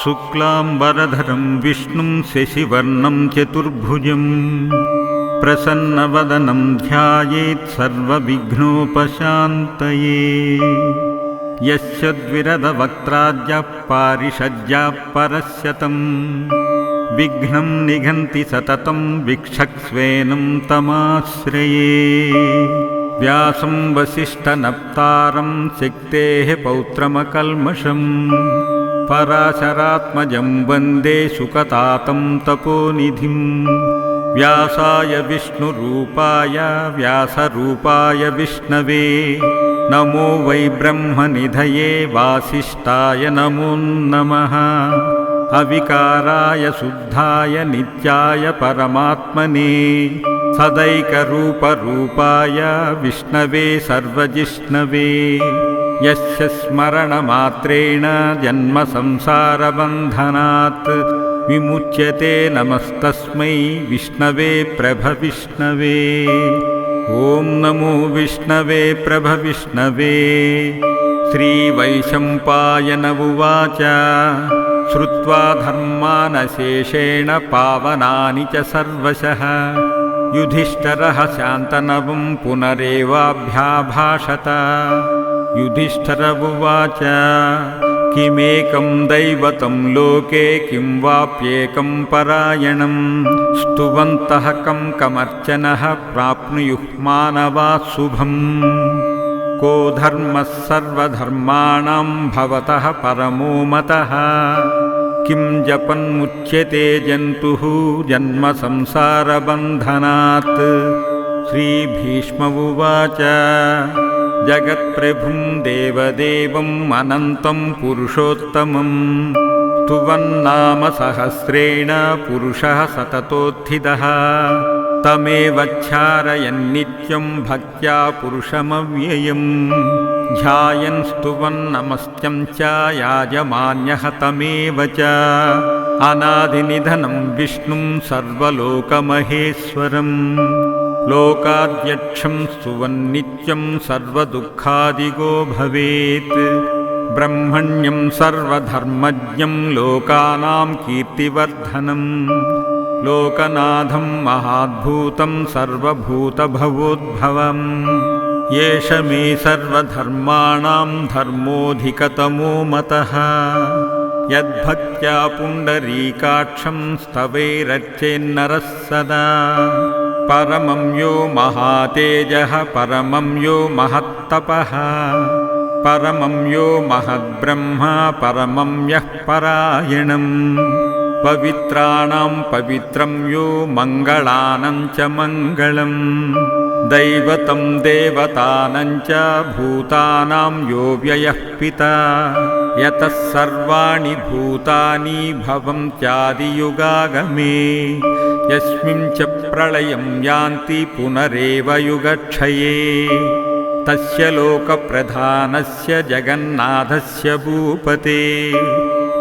शुक्लाम्बरधरं विष्णुं शशिवर्णं चतुर्भुजं प्रसन्नवदनं ध्यायेत् सर्वविघ्नोपशान्तये। यस्य द्विरदवक्त्राद्यः पारिषद्यः परस्यतं विघ्नं निघन्ति सततं वीक्षक्स्वेनं तमाश्रये। व्यासं वसिष्ठनप्तारं सिक्तेः पौत्रमकल्मषं पराशरात्मजं वन्दे सुकतातं तपोनिधिं। व्यासाय विष्णुरूपाय व्यासरूपाय विष्णवे नमो वै ब्रह्मनिधये वासिष्ठाय नमो नमः। अविकाराय शुद्धाय नित्याय परमात्मने सदैकरूपरूपाय विष्णवे सर्वजिष्णवे। यस्य स्मरणमात्रेण जन्मसंसारबन्धनात् विमुच्यते नमस्तस्मै विष्णवे प्रभविष्णवे। ॐ नमो विष्णवे प्रभविष्णवे। श्रीवैशम्पायन उवाच श्रुत्वा धर्मानशेषेण पावनानि च सर्वशः युधिष्ठिरः शान्तनवं पुनरेवाभ्याभाषत। युधिष्ठिर उवाच किमेकं दैवतं लोके किं वाप्येकं परायणं स्तुवन्तः कमर्चनः प्राप्नुयुः मानवाः शुभम्। को धर्मः सर्वधर्माणां भवतः परमो मतः किं जपन्मुच्यते जन्तुः जन्मसंसारबन्धनात्। श्रीभीष्म उवाच जगत्प्रभुं देवदेवम् अनन्तं पुरुषोत्तमं स्तुवन्नाम सहस्रेण पुरुषः सततोत्थितः। तमेवच्छारयन्नित्यं भक्त्या पुरुषमव्ययम् ध्यायन् स्तुवन्नमस्त्यं च याजमान्यः तमेव च। अनादिनिधनं विष्णुं सर्वलोकमहेश्वरम् लोकाध्यक्षं स्तुवन्नित्यं सर्वदुःखादिगो भवेत्। ब्रह्मण्यं सर्वधर्मज्ञं लोकानां कीर्तिवर्धनम् लोकनाथं महाद्भूतं सर्वभूतभवोद्भवम्। येष मे सर्वधर्माणां धर्मोऽधिकतमो मतः यद्भक्त्या पुण्डरीकाक्षं स्तवैरर्चेन्नरः सदा। परमं यो महातेजः परमं यो महत्तपः परमं यो महद्ब्रह्मा परमं यः परायणम्। पवित्राणां पवित्रं यो मङ्गलानां च मङ्गलम् दैवतं देवतानां च भूतानां यो व्ययः पिता। यतः सर्वाणि भूतानि भवन्त्यादियुगागमे यस्मिन् च प्रलयं यान्ति पुनरेव युगक्षये। तस्य लोकप्रधानस्य जगन्नाथस्य भूपते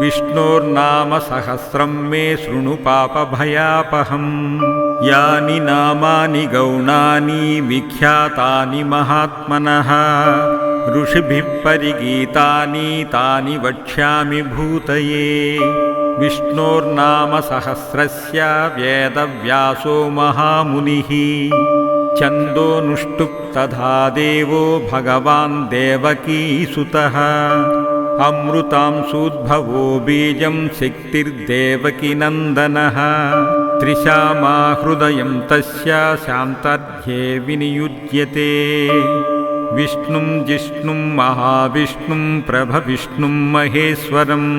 विष्णोर्नाम सहस्रं मे शृणु पापभयापहम्। यानि नामानि गौणानि विख्यातानि महात्मनः ऋषिभिः परिगीतानि तानि वक्ष्यामि भूतये। विष्णोर्नाम सहस्रस्य वेदव्यासो महामुनिः छन्दोनुष्टुप् तथा देवो भगवान् देवकीसुतः। अमृतांशूद्भवो बीजं शक्तिर्देवकीनन्दनः त्रिशामा हृदयं तस्य शान्तर्ध्ये विनियुज्यते। विष्णुं जिष्णुं महाविष्णुं प्रभविष्णुं महेश्वरम्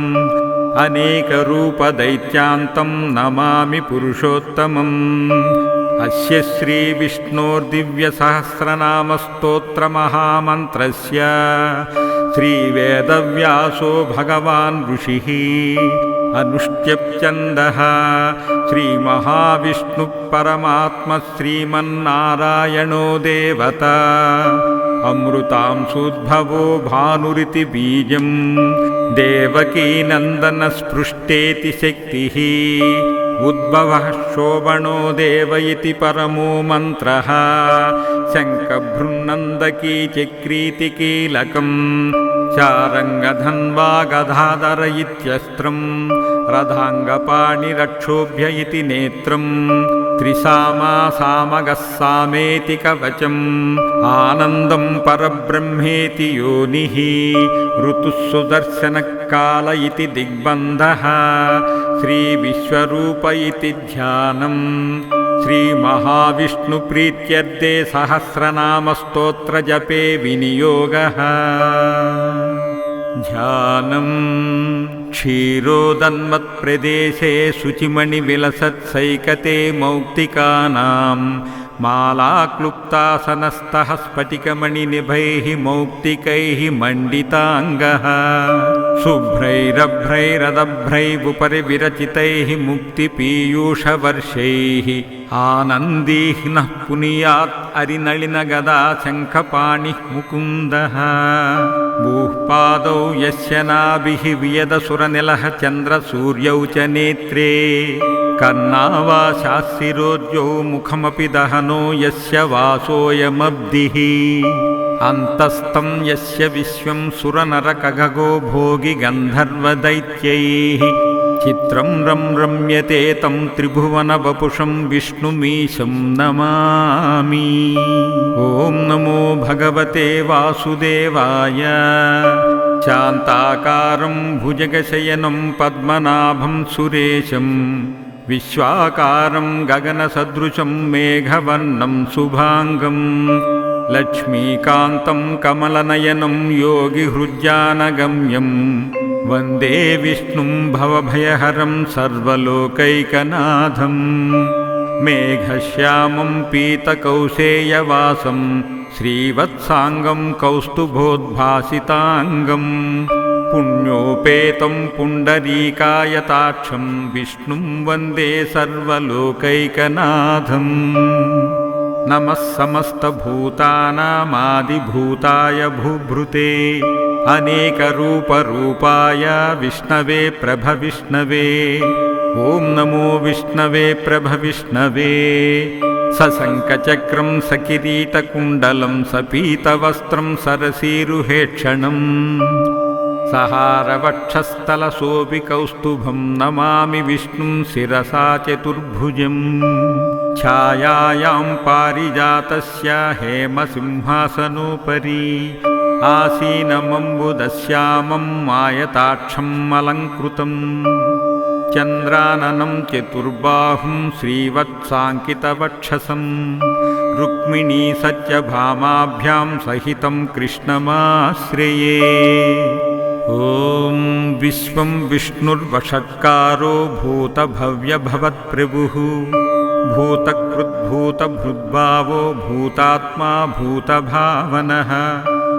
अनेकरूपदैत्यान्तं नमामि पुरुषोत्तमम्। अस्य श्रीविष्णोर्दिव्यसहस्रनामस्तोत्रमहामन्त्रस्य श्रीवेदव्यासो भगवान् ऋषिः अनुष्टुप्छन्दः। श्रीमहाविष्णुः परमात्मा श्रीमन्नारायणो देवता अमृतांशोद्भवो भानुरिति बीजं देवकीनन्दनस्पृष्टेति शक्तिः उद्भवः शोभनो देव इति परमो मन्त्रः शङ्खभृन्नन्दकी चक्रीति कीलकम् शारङ्गधन्वा गदाधर इत्यस्त्रं रथाङ्गपाणिरक्षोभ्य इति नेत्रं त्रिसामा सामगः सामेति कवचम् आनन्दं परब्रह्मेति योनिः ऋतुः सुदर्शनकाल इति दिग्बन्धः श्रीविश्वरूप इति ध्यानम् श्रीमहाविष्णुप्रीत्यर्थे सहस्रनामस्तोत्रजपे विनियोगः ध्यानम् क्षीरोदन्मत्प्रदेशे शुचिमणिविलसत्सैकते मौक्तिकानां मालाक्लुप्तासनस्तः स्फटिकमणिनिभैः मौक्तिकैः मण्डिताङ्गः शुभ्रैरभ्रैरदभ्रैरुपरि विरचितैः मुक्तिपीयूषवर्षैः आनन्दीह्नः पुनीयात् अरिनलिनगदा शङ्खपाणिः मुकुन्दः भूःपादौ यस्य नाभिः वियदसुरनिलः चन्द्रसूर्यौ च नेत्रे कर्णावाशाशिरोद्यौ मुखमपि दहनो यस्य वासोऽयमब्धिः अन्तस्तं यस्य विश्वं सुरनरकगगो भोगि गन्धर्वदैत्यैः चित्रं रम्यते तं त्रिभुवनवपुषं विष्णुमीशं नमामि। ॐ नमो भगवते वासुदेवाय। शान्ताकारं भुजगशयनं पद्मनाभं सुरेशं विश्वाकारं गगनसदृशं मेघवर्णं शुभाङ्गं लक्ष्मीकान्तं कमलनयनं योगिहृज्यानगम्यं वन्दे विष्णुं भवभयहरं सर्वलोकैकनाथं मेघश्यामं पीतकौशेयवासं श्रीवत्साङ्गं कौस्तुभोद्भासिताङ्गं पुण्योपेतं पुण्डरीकायताक्षं विष्णुं वन्दे सर्वलोकैकनाथम्। नमः समस्तभूतानामादिभूताय भूभृते अनेकरूपरूपाय विष्णवे प्रभविष्णवे। ॐ नमो विष्णवे प्रभविष्णवे। सशङ्खचक्रं सकिरीटकुण्डलं सपीतवस्त्रं सरसीरुहेक्षणम् सहारवक्षस्थलशोभि कौस्तुभं नमामि विष्णुं शिरसा चतुर्भुजम्। छायायां पारिजातस्य हेमसिंहासनोपरि आसीनमम्बुदश्यामं आयताक्षम् अलङ्कृतम् चन्द्राननं चतुर्बाहुं श्रीवत्साङ्कितवक्षसं रुक्मिणी सत्यभामाभ्यां सहितं कृष्णमाश्रये। ॐ विश्वं विष्णुर्वषट्कारो भूतभव्यभवत्प्रभुः भूतकृद्भूतभृद्भावो भूतात्मा भूतभावनः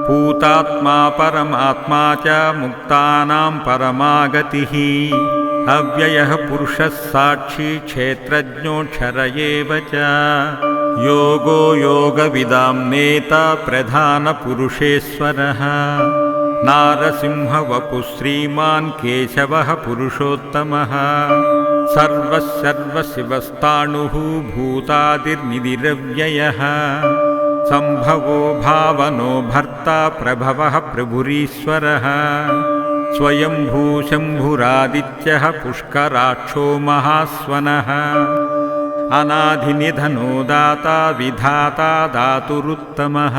भूतात्मा परमात्मा च मुक्तानां परमागतिः अव्ययः पुरुषः साक्षी क्षेत्रज्ञोऽक्षर एव च योगो योगविदां नेता प्रधानपुरुषेश्वरः नारसिंहवपुः श्रीमान् केशवः पुरुषोत्तमः सर्वशिवस्ताणुः भूतादिर्निधिरव्ययः सम्भवो भावनो भर्ता प्रभवः प्रभुरीश्वरः स्वयंभू शम्भुरादित्यः पुष्कराक्षो महास्वनः अनाधिनिधनो दाता विधाता दातुरुत्तमः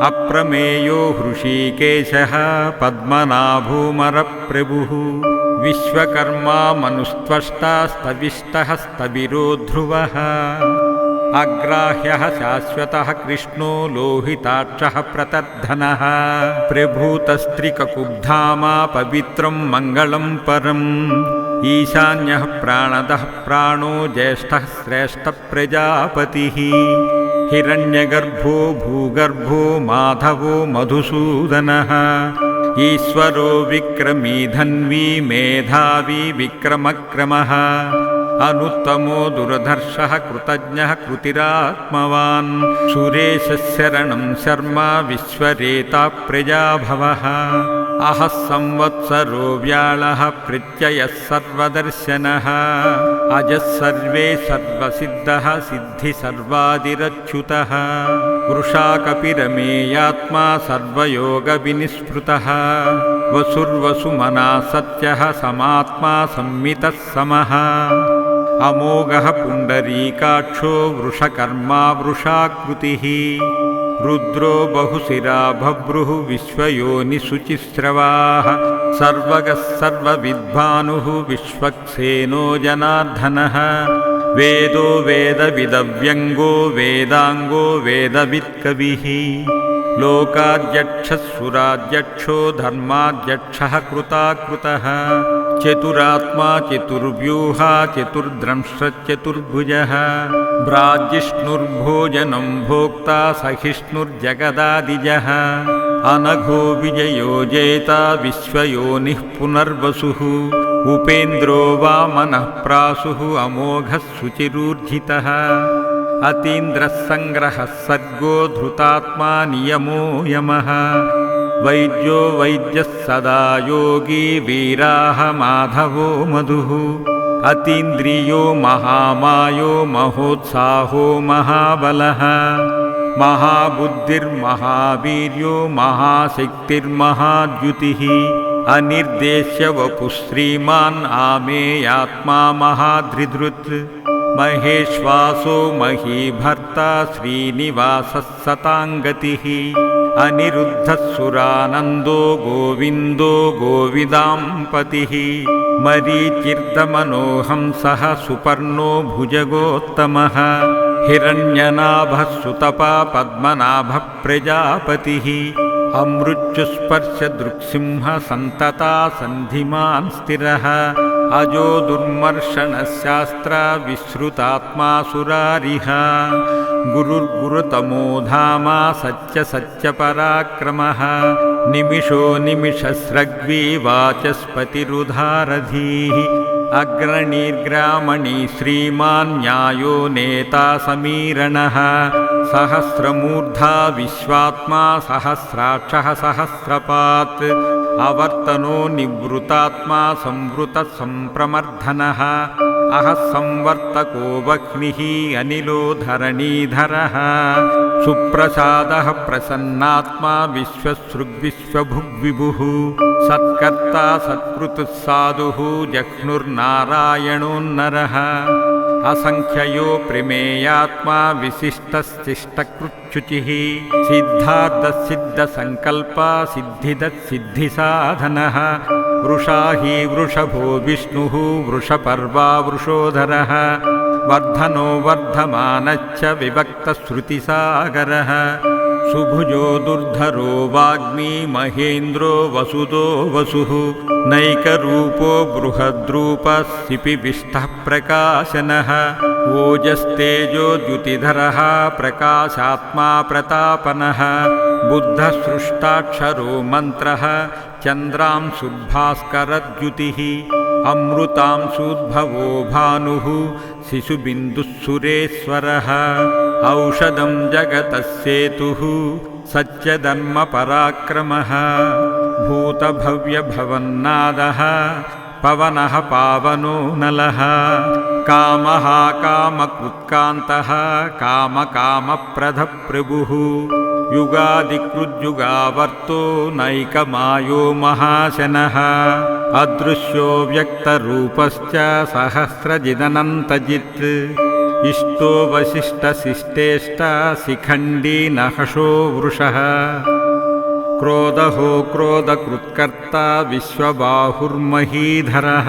अप्रमेयो हृषीकेशः पद्मनाभोमरप्रभुः विश्वकर्मा मनुस्त्वष्टा स्तविष्टः स्तविरो ध्रुवः अग्राह्यः शाश्वतः कृष्णो लोहिताक्षः प्रतर्धनः प्रभूतस्त्रिककुब्धामा पवित्रं मङ्गलं परम् ईशान्यः प्राणदः प्राणो ज्येष्ठः श्रेष्ठः प्रजापतिः हिरण्यगर्भो भूगर्भो माधवो मधुसूदनः ईश्वरो विक्रमी धन्वी मेधावी विक्रमक्रमः अनुत्तमो दुर्धर्षः कृतज्ञः कृतिरात्मवान् सुरेशः शरणं शर्मा विश्वरेता प्रजाभवः अहः संवत्सरो व्याळः प्रत्ययः सर्वदर्शनः अजः सर्वे सर्वसिद्धः सिद्धिसर्वादिरच्युतः वृषाकपिरमेयात्मा सर्वयोगविनिस्पृतः वसुर्वसुमना सत्यः समात्मा संमितः समः अमोघः पुण्डरीकाक्षो वृषकर्मा वृषाकृतिः रुद्रो बहुशिरा बभ्रुः विश्वयोनिशुचिस्रवाः सर्वगः सर्वविद्भानुः विश्वक्सेनो जनार्दनः वेदो वेदविदव्यङ्गो वेदाङ्गो वेदवित्कविः लोकाध्यक्षः सुराध्यक्षो धर्माध्यक्षः कृताकृतः चतुरात्मा चतुर्व्यूहा चतुर्द्रंश्चतुर्भुजः भ्राजिष्णुर्भोजनं भोक्ता सहिष्णुर्जगदादिजः अनघो विजयो जेता विश्वयोनिः पुनर्वसुः उपेन्द्रो वामनः प्रासुः अमोघः शुचिरूर्जितः अतीन्द्रः सङ्ग्रहः सर्गो धृतात्मा नियमो यमः वैद्यो वैद्यः सदा योगी वीराः माधवो मधुः अतीन्द्रियो महामायो महोत्साहो महाबलः महाबुद्धिर्महावीर्यो महाशक्तिर्महाद्युतिः अनिर्देश्य वपुः श्रीमान् आमेयात्मा महाधृधृत् महेश्वासो महीभर्ता श्रीनिवासः सताङ्गतिः अनिरुद्धः सुरानन्दो गोविन्दो गोविदाम्पतिः मरीचिर्दमनोहंसः सुपर्णो भुजगोत्तमः हिरण्यनाभः सुतपा पद्मनाभः प्रजापतिः अमृत्युस्पर्शदृक्सिंह सन्तता सन्धिमान् स्थिरः अजो दुर्मर्शनशास्त्रा विश्रुतात्मा सुरारिः गुरुर्गुरुतमो धामा सत्यपराक्रमः निमिषो निमिषस्रग्वी वाचस्पतिरुधारधीः अग्रणीर्ग्रामणी श्रीमान् न्यायो नेता समीरणः सहस्रमूर्धा विश्वात्मा सहस्राक्षः सहस्रपात् अवर्तनो निवृतात्मा संवृतः संप्रमर्दनः अहः संवर्तको वह्निः अनिलो धरणीधरः सुप्रसादः प्रसन्नात्मा विश्वसृग्विश्वभुग्विभुः सत्कर्ता सत्कृतः साधुः जह्नुर्नारायणोन्नरः असंख्ययो प्रमेयात्मा विशिष्टस्तिष्ठकृच्छुचिः सिद्धार्थसिद्धसङ्कल्पा सिद्धिदत्सिद्धिसाधनः वृषा हि वृषभो विष्णुः वृषपर्वा वृषोधरः वर्धनो वर्धमानश्च विभक्तश्रुतिसागरः सुभुजो दुर्धरो वाग्मी महेन्द्रो वसुदो वसुः नैकरूपो बृहद्रूपः सिपिविष्टः प्रकाशनः ओजस्तेजो द्युतिधरः प्रकाशात्मा प्रतापनः बुद्धः सृष्टाक्षरो मन्त्रः चन्द्रांशुर्भास्करद्युतिः अमृतांशुद्भवो भानुः शिशुबिन्दुः सुरेश्वरः औषधं जगतः सेतुः सत्यधर्मपराक्रमः भूतभव्यभवन्नादः पवनः पावनो नलः कामः कामकृत्कान्तः कामकामप्रदप्रभुः युगादिकृद्युगावर्तो नैकमायो महाशनः अदृश्यो व्यक्तरूपश्च सहस्रजिदनन्तजित् इष्टो वसिष्ठशिष्टेष्ट शिखण्डी नहशो वृषः क्रोधहो क्रोधकृत्कर्ता विश्वबाहुर्महीधरः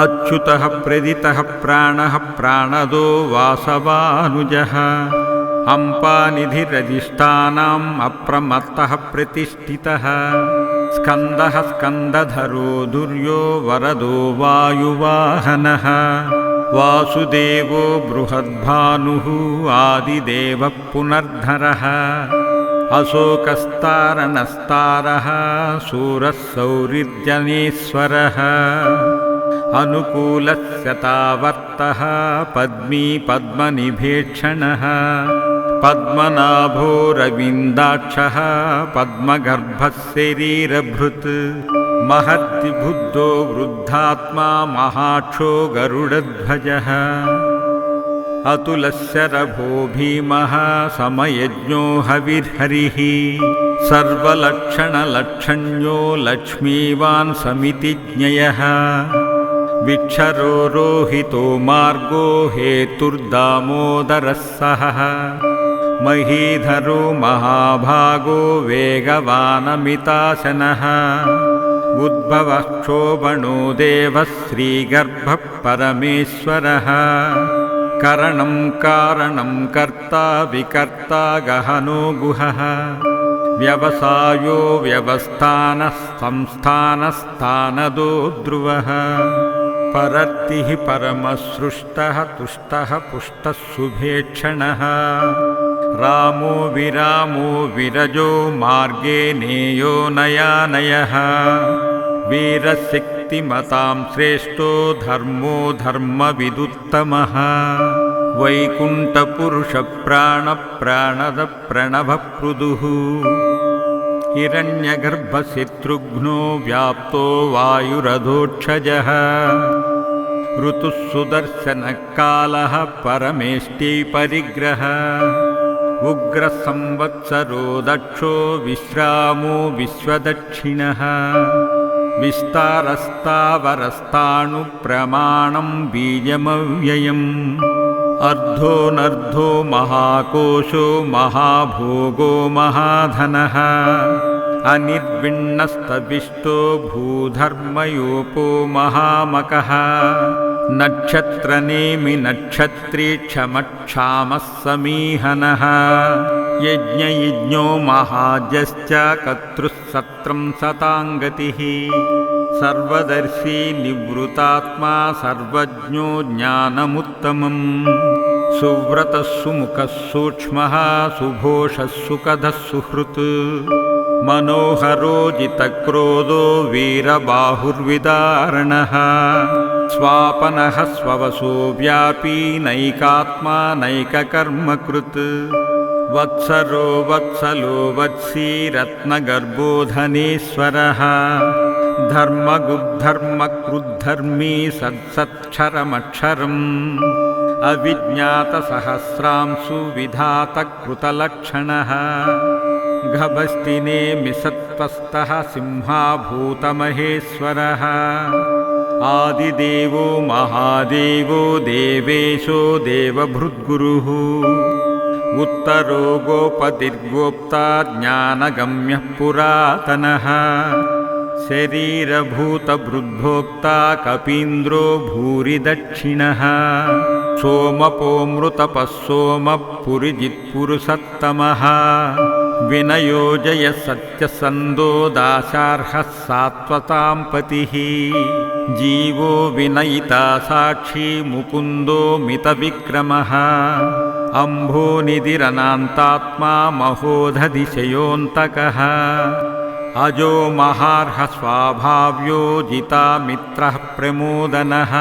अच्युतः प्रदितः प्राणः प्राणदो वासवानुजः अम्पानिधिरधिष्ठानाम् अप्रमत्तः प्रतिष्ठितः स्कन्दः स्कन्दधरो दुर्यो वरदो वायुवाहनः वासुदेवो बृहद्भानुः आदिदेवः पुनर्धरः अशोकस्तारणस्तारः शूरः सौरिर्जनेश्वरः अनुकूलस्यतावर्तः पद्मी पद्मनिभेक्षणः पद्मनाभो रविन्दाक्षः पद्मगर्भः शरीरभृत् महद्विबुद्धो वृद्धात्मा महाक्षो गरुडध्वजः अतुलशरभो भीमः समयज्ञो हविर्हरिः सर्वलक्षणलक्षण्यो लक्ष्मीवान् समितिज्ञयः विक्षरो रोहितो मार्गो हेतुर्दामोदरः सहः महीधरो महाभागो वेगवानमिताशनः उद्भवः क्षोभणो देवः श्रीगर्भः परमेश्वरः करणं कारणं कर्ता विकर्ता गहनो गुहः व्यवसायो व्यवस्थानः संस्थानस्थानदो ध्रुवः परर्तिः परमसृष्टः तुष्टः पुष्टः शुभेक्षणः रामो विरामो विरजो मार्गे नेयो नयानयः वीरशक्तिमतां श्रेष्ठो धर्मो धर्मविदुत्तमः वैकुण्ठपुरुषप्राणप्राणदप्रणवपृदुः हिरण्यगर्भशत्रुघ्नो व्याप्तो वायुरधोक्षजः ऋतुः सुदर्शनकालः परमेष्टि परिग्रह उग्रसंवत्सरो दक्षो विश्रामो विश्वदक्षिणः विस्तारस्तावरस्ताणुप्रमाणं बीजमव्ययम् अर्धोऽनर्धो महाकोशो महाभोगो महाधनः अनिर्विण्णस्तविष्टो भूधर्मयोपो महामकः नक्षत्रनेमि नक्षत्रीक्षमक्षामः समीहनः यज्ञयज्ञो महाजश्च कत्रुः सत्रं सताङ्गतिः सर्वदर्शी निवृतात्मा सर्वज्ञो ज्ञानमुत्तमम् सुव्रतः सुमुखः सूक्ष्मः सुघोषः सुखदः सुहृत् मनोहरो जितक्रोधो वीरबाहुर्विदारणः स्वापनः स्ववसो व्यापी नैकात्मा नैककर्मकृत् वत्सरो वत्सलो वत्सी रत्नगर्भो धनेश्वरः धर्मगुद्धर्मकृद्धर्मी सत्सत्क्षरमक्षरम् अविज्ञातसहस्रांशु विधातकृतलक्षणः गभस्तिनेमि सत्त्वस्तः सिंहाभूतमहेश्वरः आदिदेवो महादेवो देवेशो देवभृद्गुरुः उत्तरो गोपतिर्गोप्ता ज्ञानगम्यः पुरातनः शरीरभूतभृद्भोक्ता कपीन्द्रो भूरि दक्षिणः सोमपोऽमृतपः सोमः पुरिजित्पुरुषत्तमः विनयोजय सत्यसन्दो दाशार्हः सात्वतां पतिः जीवो विनयिता साक्षी मुकुन्दो मितविक्रमः अम्भोनिधिरनान्तात्मा महोदधिशयोऽन्तकः अजो महार्ह स्वाभाव्यो जितामित्रः प्रमोदनः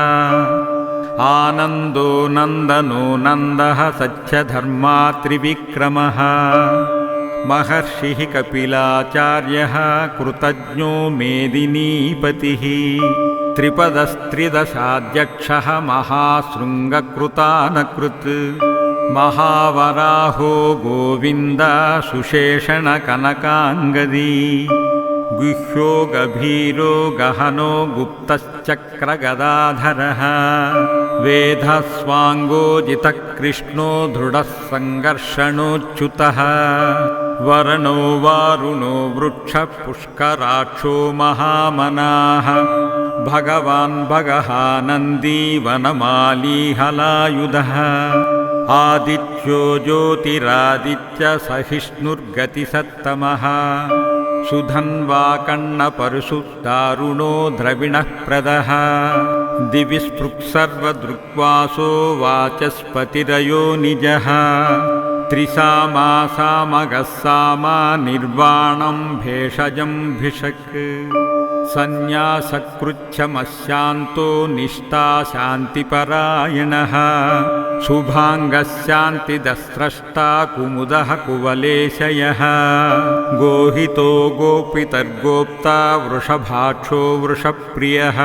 आनन्दो नन्दनो नन्दः सत्यधर्मा त्रिविक्रमः महर्षिः कपिलाचार्यः कृतज्ञो मेदिनीपतिः त्रिपदस्त्रिदशाध्यक्षः महाशृङ्गकृतानकृत् महावराहो गोविन्द सुशेषणकनकाङ्गदी गुह्यो गभीरो गहनो गुप्तश्चक्रगदाधरः वेधस्वाङ्गोजितकृष्णो दृढः सङ्घर्षणोच्युतः वरणो वारुणो वृक्षः पुष्कराक्षो महामनाः भगवान् भगः नन्दी वनमाली हलायुधः आदित्यो ज्योतिरादित्य सहिष्णुर्गतिसत्तमः सुधन्वाकर्णपरशु दारुणो द्रविणः प्रदः दिवि स्पृक्सर्वदृक्वासो वाचस्पतिरयो निजः त्रिसामा सामगः सामा निर्वाणं भेषजं भिषक् सन्न्यासकृच्छमशान्तो निष्ठा शान्तिपरायणः शुभाङ्गशान्तिदस्रष्टा कुमुदः कुवलेशयः गोहितो गोपितर्गोप्ता वृषभाक्षो वृषप्रियः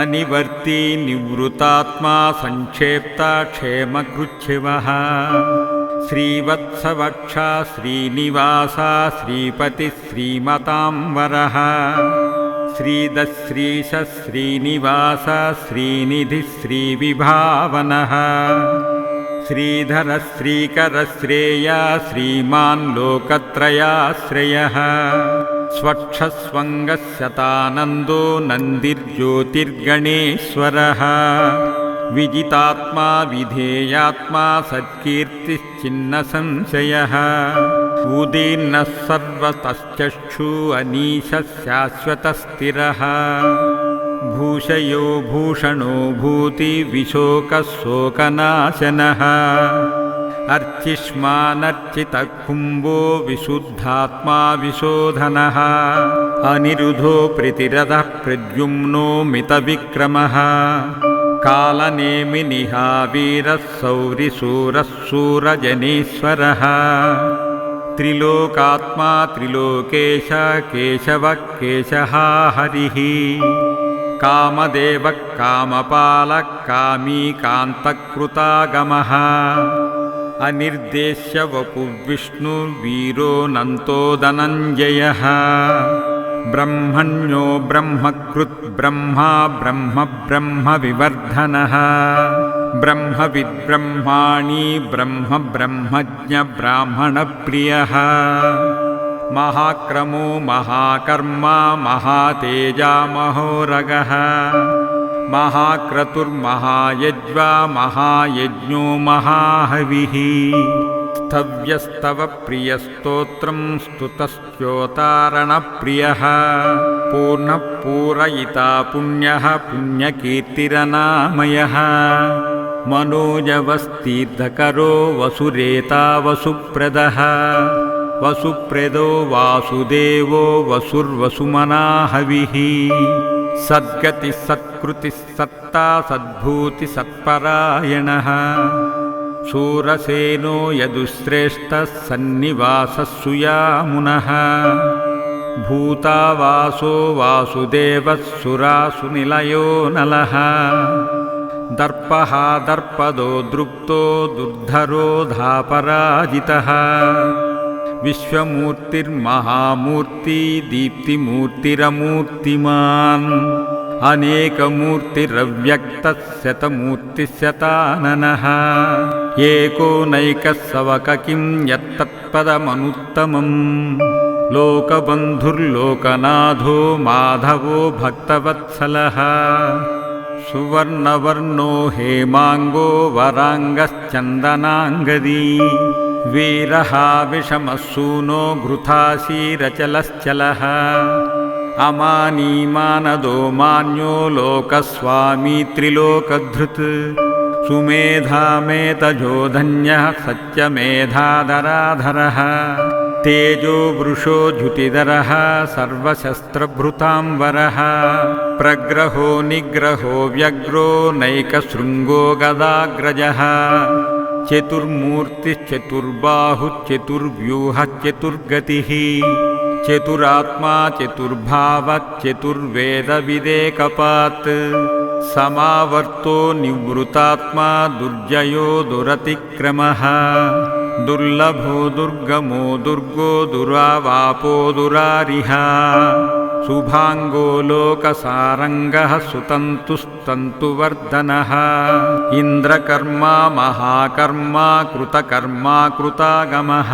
अनिवर्ती निवृतात्मा संक्षेप्ता क्षेमकृच्छिवः श्रीवत्सवक्षा श्रीनिवासा श्रीपतिः श्रीमतांवरः श्रीदश्रीश श्रीनिवास श्रीनिधिः श्रीविभावनः श्रीधर श्रीकर श्रेया श्रीमान् लोकत्रयाश्रयः स्वक्षस्वङ्गशतानन्दो नन्दिर्ज्योतिर्गणेश्वरः विजितात्मा विधेयात्मा सत्कीर्तिश्चिन्नसंशयः उदीर्णः सर्वतश्चक्षु अनीशः शाश्वतस्थिरः भूषयो भूषणो भूतिविशोकः शोकनाशनः अर्चिष्मानर्चितकुम्भो विशुद्धात्मा विशोधनः अनिरुद्धो प्रीतिरथः प्रद्युम्नो मितविक्रमः कालनेमिनिहा वीरः सौरिशूरः शूरजनेश्वरः त्रिलोकात्मा त्रिलोकेश केशवः केशः हरिः कामदेवः कामपालः कामी कान्तकृतागमः अनिर्देश्य वपुर्विष्णुर्वीरो नन्तो धनञ्जयः ब्रह्मण्यो ब्रह्मकृत् ब्रह्मा ब्रह्म ब्रह्मविवर्धनः ब्रह्मविद्ब्रह्माणि ब्रह्म ब्रह्मज्ञ ब्राह्मणप्रियः महाक्रमो महाकर्मा महातेजा महोरगः महाक्रतुर्महायज्वा महायज्ञो महाहविः स्तव्यस्तव प्रियस्तोत्रं स्तुतश्चोतारणप्रियः पूर्णः पूरयिता पुण्यः पुण्यकीर्तिरनामयः मनोजवस्तीर्थकरो वसुरेता वसुप्रदः वसुप्रदो वासुदेवो वसुर्वसुमनाहविः सद्गति सत्कृति सत्ता सद्भूति सत्परायणः शूरसेनो यदुश्रेष्ठः सन्निवासः सुयामुनः भूतावासो वासुदेवः सुरासुनिलयो नलः दर्पः दर्पदो दृप्तो दुर्धरो धापराजितः विश्वमूर्तिर्महामूर्ति दीप्तिमूर्तिरमूर्तिमान् अनेकमूर्तिरव्यक्तः शतमूर्तिशताननः एको नैकः सवक किं यत्तत्पदमनुत्तमम् लोकबन्धुर्लोकनाथो माधवो भक्तवत्सलः सुवर्णवर्णो हेमाङ्गो वराङ्गश्चन्दनाङ्गदी वीरः विषमसूनो घृताशीरचलश्चलः अमानीमानदो मान्यो लोकस्वामी त्रिलोकधृत् सुमेधामेतजोधन्यः सत्यमेधाधराधरः तेजो वृषो द्युतिधरः सर्वशस्त्रभृतांवरः प्रग्रहो निग्रहो व्यग्रो नैकशृङ्गो गदाग्रजः चतुर्मूर्तिश्चतुर्बाहुश्चतुर्व्यूहश्चतुर्गतिः चतुरात्मा चतुर्वेदविदेकपात् समावर्तो निवृतात्मा दुर्जयो दुरतिक्रमः दुर्लभो दुर्गमो दुर्गो दुरावापो दुरारिः शुभांगो लोकसारंगः सुतन्तुस्तन्तुवर्धनः इन्द्रकर्मा महाकर्मा कृतकर्मा कृतागमः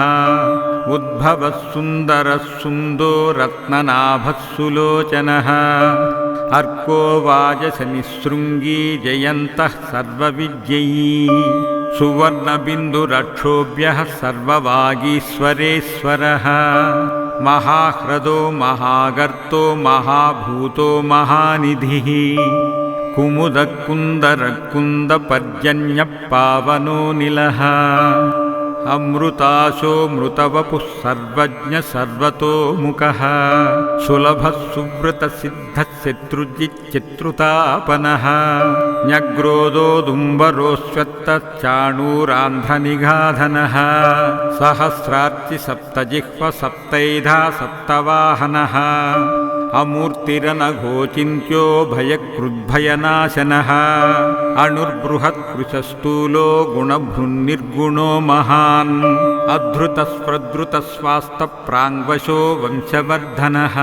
उद्भवः सुन्दरः सुन्दो रत्ननाभः सुलोचनः अर्को वाजसनिशृङ्गी जयन्तः सर्वविजयी सुवर्णबिन्दुरक्षोभ्यः सर्ववागीश्वरेश्वरः महाह्रदो महागर्तो महाभूतो महानिधिः कुमुदकुन्दरकुन्दपर्जन्यपावनो निलः अमृताशो मृतवपुः सर्वज्ञ सर्वतोमुखः सुलभः सुव्रतसिद्धः शत्रुजिच्चित्रुतापनः न्यग्रोदोदुम्बरोऽश्वत्थश्चाणूरान्ध्रनिगाधनः सहस्रार्चि सप्तजिह्व सप्तैधा सप्तवाहनः अमूर्तिरनघोचिन्त्यो भयकृद्भयनाशनः अणुर्बृहत्कृशस्थूलो गुणभृन्निर्गुणो महान् अधृतस्प्रधृतस्वास्तप्राङ्वशो वंशवर्धनः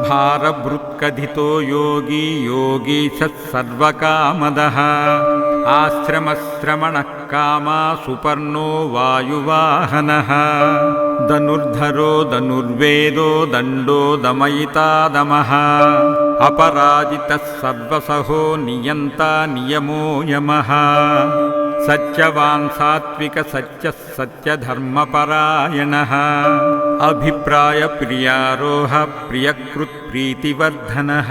भारभृत्कथितो योगी योगीशः सर्वकामदः आश्रमश्रमणः कामा सुपर्णो वायुवाहनः धनुर्धरो धनुर्वेदो दण्डो दमयितादमः अपराजितः सर्वसहो नियन्ता नियमो यमः सत्यवान् सात्विक सत्यः सत्यधर्मपरायणः अभिप्रायप्रियारोह प्रियकृत्प्रीतिवर्धनः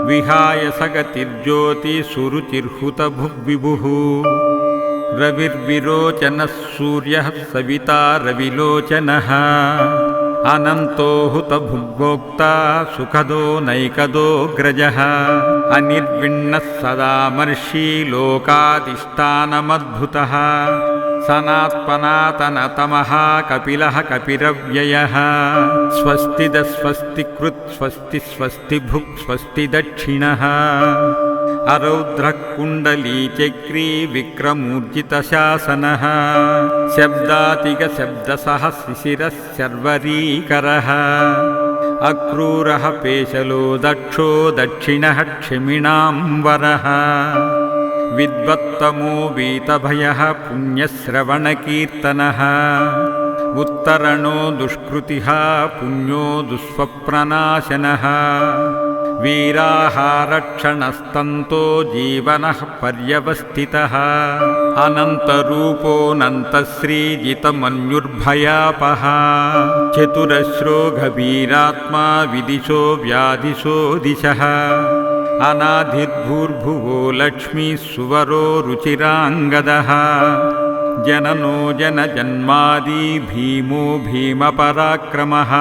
विहाय सगतिर्ज्योति सुरुचिर्हुतभुग्विभुः रविर्विरोचनः सूर्यः सविता रविलोचनः अनन्तो हुतभुग्भोक्ता सुखदो नैकदोऽग्रजः अनिर्विण्णः सदामर्षी लोकाधिष्ठानमद्भुतः सनात्पनातनतमः कपिलः कपिरव्ययः स्वस्तिदस्वस्तिकृत् स्वस्ति स्वस्तिभुक् स्वस्ति दक्षिणः अरौद्रः कुण्डलीचक्री विक्रमूर्जितशासनः शब्दातिगशब्दसः शिशिरः शर्वरीकरः अक्रूरः पेशलो दक्षो दक्षिणः क्षिमिणाम्बरः विद्वत्तमो वीतभयः पुण्यश्रवणकीर्तनः उत्तरणो दुष्कृतिः पुण्यो दुःस्वप्ननाशनः वीराहारक्षणस्तन्तो जीवनः पर्यवस्थितः अनन्तरूपोऽनन्तश्रीजितमन्युर्भयापः चतुरश्रो गभीरात्मा विदिशो व्याधिशो दिशः अनाधिर्भूर्भुवो लक्ष्मीः सुवरो रुचिराङ्गदः जननो जनजन्मादि भीमो भीमपराक्रमः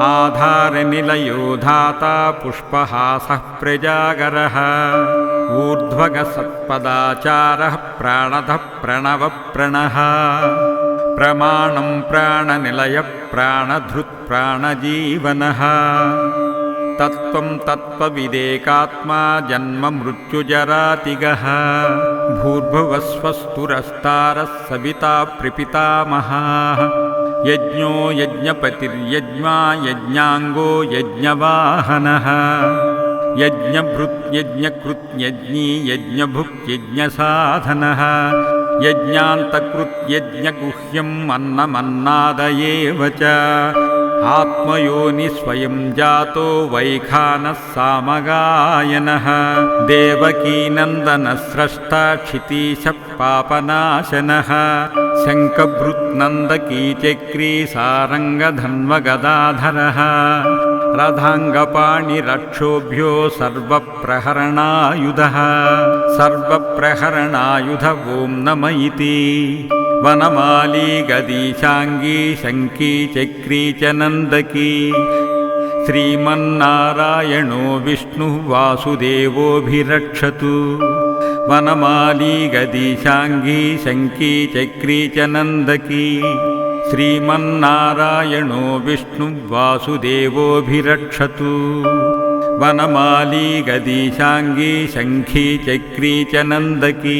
आधारनिलयो धाता पुष्पहासः प्रजागरः ऊर्ध्वगसत्पदाचारः प्राणदः प्रणवप्रणः प्रमाणं प्राणनिलयः प्राणधृत् प्राणजीवनः तत्त्वं तत्त्वविदेकात्मा जन्म मृत्युजरातिगः भूर्भुवस्वस्तुरस्तारः सविता प्रपितामहः यज्ञो यज्ञपतिर्यज्ञा यज्ञाङ्गो यज्ञवाहनः यज्ञभृत् यज्ञकृत् यज्ञी यज्ञभुक् यज्ञसाधनः यज्ञान्तकृत् यज्ञगुह्यम् अन्नमन्नादयेव च आत्मयोनि स्वयं जातो वैखानः सामगायनः देवकीनन्दनस्रष्टा क्षितीशः पापनाशनः शङ्खभृत्नन्दकीचक्री सारङ्गधन्वगदाधरः रथाङ्गपाणिरक्षोभ्यो सर्वप्रहरणायुधः सर्वप्रहरणायुध ॐ नम इति वनमाली गदीशाङ्गी शङ्की चक्री च नन्दकी श्रीमन्नारायणो विष्णुः वासुदेवोऽभिरक्षतु वनमाली गदीशाङ्गी शङ्की चक्री च नन्दकी श्रीमन्नारायणो विष्णुः वासुदेवोऽभिरक्षतु वनमाली गदीशाङ्गी शङ्खी चक्री च नन्दकी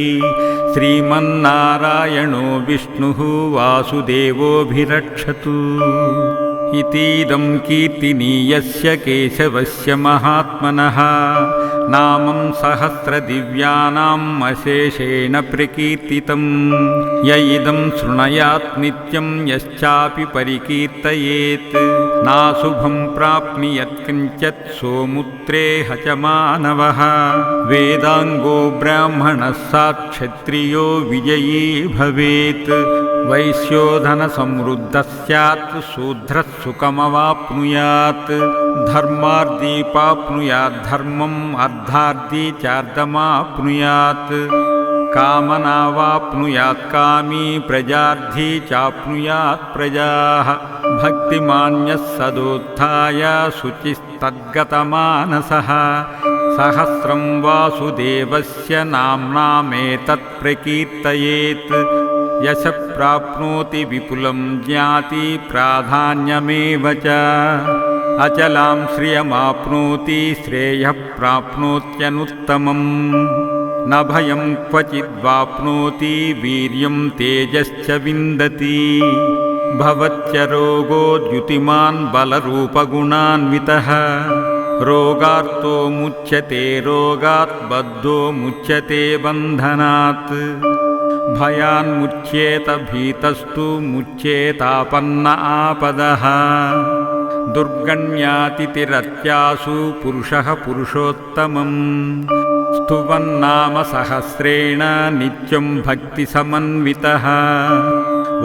श्रीमन्नारायणो विष्णुः वासुदेवोऽभिरक्षतु इतीदं कीर्तिनीयस्य केशवस्य महात्मनः नामं सहस्रदिव्यानाम् अशेषेण प्रकीर्तितं य इदं शृणुयात् नित्यं यश्चापि परिकीर्तयेत् नाशुभं प्राप्नुयात् किञ्चित् सोमुत्रेह च मानवः वेदाङ्गो ब्राह्मणः सात् क्षत्रियो विजयी भवेत् वैश्यो धनसमृद्धः स्यात् शूद्रः सुखमवाप्नुयात् धर्मार्धी प्राप्नुयात् धर्मम् अर्धार्धी चार्धमाप्नुयात् कामनावाप्नुयात् कामी प्रजार्थी चाप्नुयात् प्रजाः भक्तिमान्यः सदोत्थाय शुचिस्तद्गतमानसः सहस्रं वासुदेवस्य नाम्नामेतत् प्रकीर्तयेत् यशः प्राप्नोति विपुलं ज्ञाति प्राधान्यमेव च अचलां श्रियमाप्नोति श्रेयः प्राप्नोत्यनुत्तमम् न भयं क्वचिद्वाप्नोति वीर्यं तेजश्च विन्दति भवत्य रोगोद्युतिमान् बलरूपगुणान्वितः रोगार्तो मुच्यते रोगात् बद्धो मुच्यते बन्धनात् भयान्मुच्येत भीतस्तु मुच्येतापन्न आपदः दुर्गण्यातिथिरत्यासु पुरुषः पुरुषोत्तमम् स्तुवन्नाम सहस्रेण नित्यं भक्तिसमन्वितः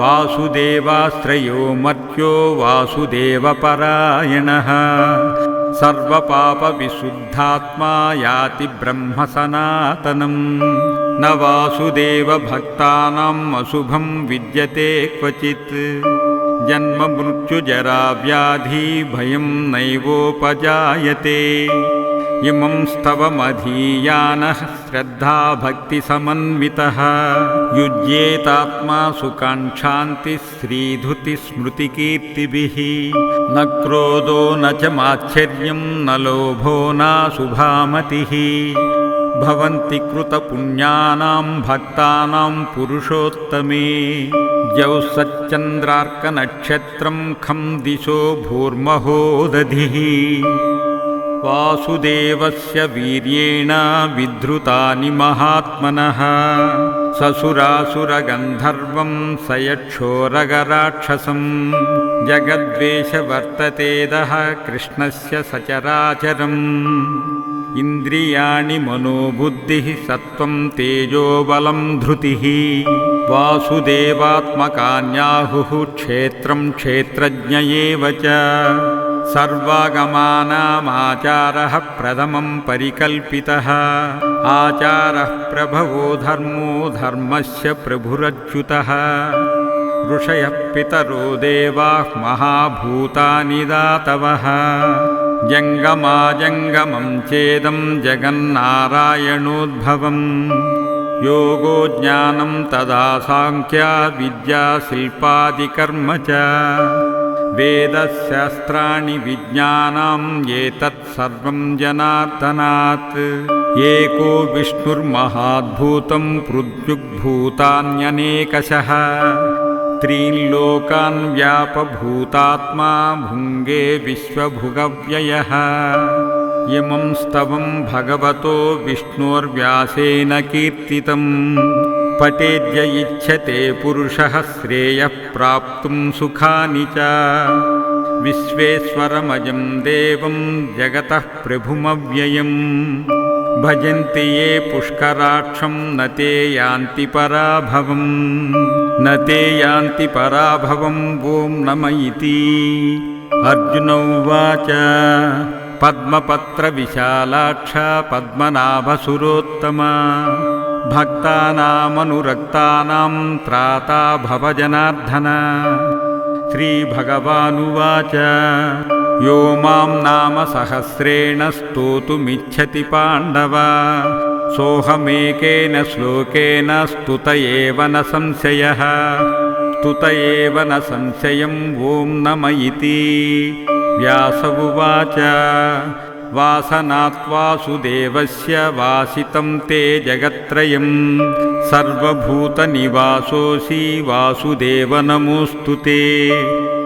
वासुदेवाश्रयो मर्त्यो वासुदेवपरायणः सर्वपापविशुद्धात्मा याति ब्रह्म सनातनम् न वासुदेवभक्तानाम् अशुभं विद्यते क्वचित् जन्म मृत्युजरा व्याधि भयं नैवोपजायते इमं स्तवमधीयानः श्रद्धा भक्तिसमन्वितः युज्येतात्मा सुखान्शान्तिः श्रीधुतिस्मृतिकीर्तिभिः न क्रोधो न च माच्छर्यं न लोभो नाशुभामतिः भवन्ति कृतपुण्यानां भक्तानां पुरुषोत्तमे द्यौः सच्चन्द्रार्कनक्षत्रं खं दिशो भूर्महो दधिः वासुदेवस्य वीर्येण विधृतानि महात्मनः ससुरासुरगन्धर्वं सयक्षोरगराक्षसं जगद्वेषवर्ततेदः कृष्णस्य सचराचरम् इन्द्रियाणि मनोबुद्धिः सत्त्वं तेजोबलं धृतिः वासुदेवात्मकान्याहुः क्षेत्रं क्षेत्रज्ञ एव च सर्वागमानामाचारः प्रथमं परिकल्पितः आचारः प्रभवो धर्मो धर्मस्य प्रभुरच्युतः ऋषयः पितरो देवाः महाभूतानि दातवः जङ्गमाजङ्गमं चेदं जगन्नारायणोद्भवम् योगो ज्ञानं तदा साङ्ख्या विद्या शिल्पादिकर्म च वेदशास्त्राणि विज्ञानम् एतत् सर्वं जनार्दनात् एको विष्णुर्महाद्भूतं पृथग्भूतान्यनेकशः त्रीन् लोकान् व्यापभूतात्मा भुङ्गे विश्वभुगव्ययः इमं स्तवं भगवतो विष्णोर्व्यासेन कीर्तितम् पठेद्य इच्छते पुरुषः श्रेयः प्राप्तुं सुखानि च विश्वेश्वरमजं देवं जगतः प्रभुमव्ययम् भजन्ति ये पुष्कराक्षं न ते यान्ति पराभवम् न ते यान्ति पराभवम् ॐ नम इति अर्जुन उवाच पद्मपत्रविशालाक्ष पद्मनाभसुरोत्तमा भक्तानामनुरक्तानां त्राता भव जनार्दन श्रीभगवानुवाच यो मां नाम सहस्रेण स्तोतुमिच्छति पाण्डव सोऽहमेकेन श्लोकेन स्तुत एव न संशयः स्तुत एव न संशयम् ॐ नम इति व्यास उवाच वासनात् वासुदेवस्य वासितं ते जगत्त्रयं सर्वभूतनिवासोऽसि वासुदेव नमोऽस्तु ते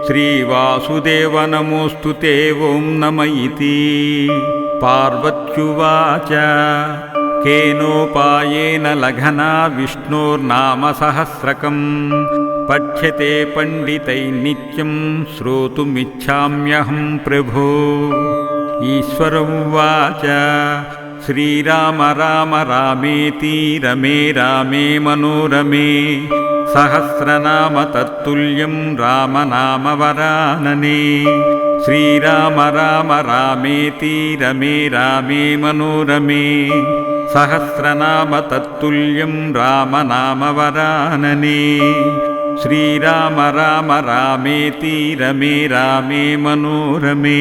श्रीवासुदेव नमोऽस्तु ते ॐ नम इति पार्वत्युवाच केनोपायेन लघना विष्णोर्नाम सहस्रकम् पठ्यते पण्डितैर्नित्यं श्रोतुमिच्छाम्यहं प्रभो ईश्वर उवाच श्रीराम राम रामेति रमे रामे मनोरमे सहस्रनाम तत्तुल्यं रामनाम वरानने श्रीराम राम रामेति रमे रामे मनोरमे सहस्रनाम तत्तुल्यं रामनामवरानने श्रीराम राम रामेति रमे रामे मनोरमे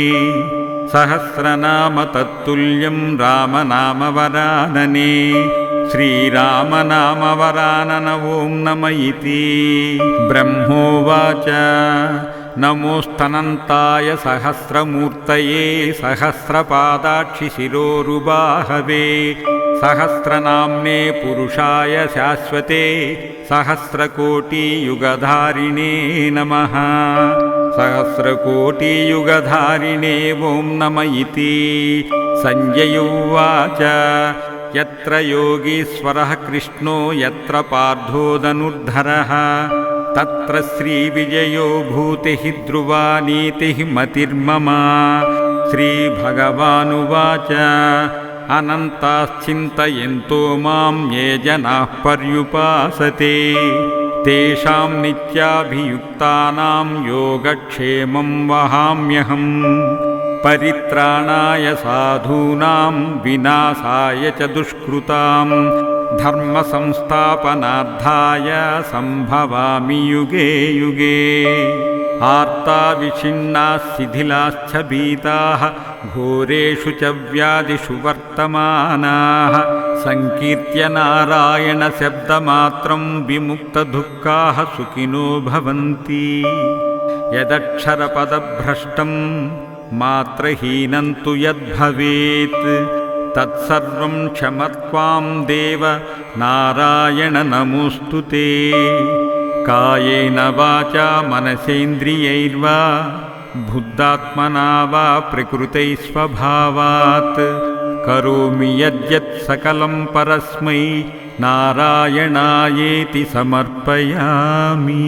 सहस्रनाम तत्तुल्यं रामनामवरानने श्रीरामनामवरानन ॐ नम इति ब्रह्मोवाच नमोस्तनन्ताय सहस्रमूर्तये सहस्रपादाक्षिशिरोरुबाहवे सहस्रनाम्ने पुरुषाय शाश्वते सहस्रकोटियुगधारिणे नमः सहस्रकोटियुगधारिणे ॐ नम इति संजय उवाच यत्र योगीश्वरः कृष्णो यत्र पार्थो धनुर्धरः तत्र श्रीविजयो भूतिः ध्रुवा नीतिः मतिर्मम श्रीभगवानुवाच अनन्ताश्चिन्तयन्तो मां ये जनाः पर्युपासते तेषां नित्याभियुक्तानां योगक्षेमं वहाम्यहम् परित्राणाय साधूनां विनाशाय च दुष्कृतां धर्मसंस्थापनार्थाय सम्भवामि युगे युगे आर्ताविषिन्नाः शिथिलाश्च भीताः घोरेषु च व्याधिषु वर्तमानाः संकीर्त्य नारायणशब्दमात्रं विमुक्तदुःखाः सुखिनो भवन्ति यदक्षरपदभ्रष्टं मात्रहीनं तु यद्भवेत् तत्सर्वं क्षमत्वां देव नारायण नमोऽस्तु ते कायेन वाचा मनसेन्द्रियैर्वा बुद्धात्मना वा प्रकृते स्वभावात् करोमि यद्यत् सकलं परस्मै नारायणायेति समर्पयामि।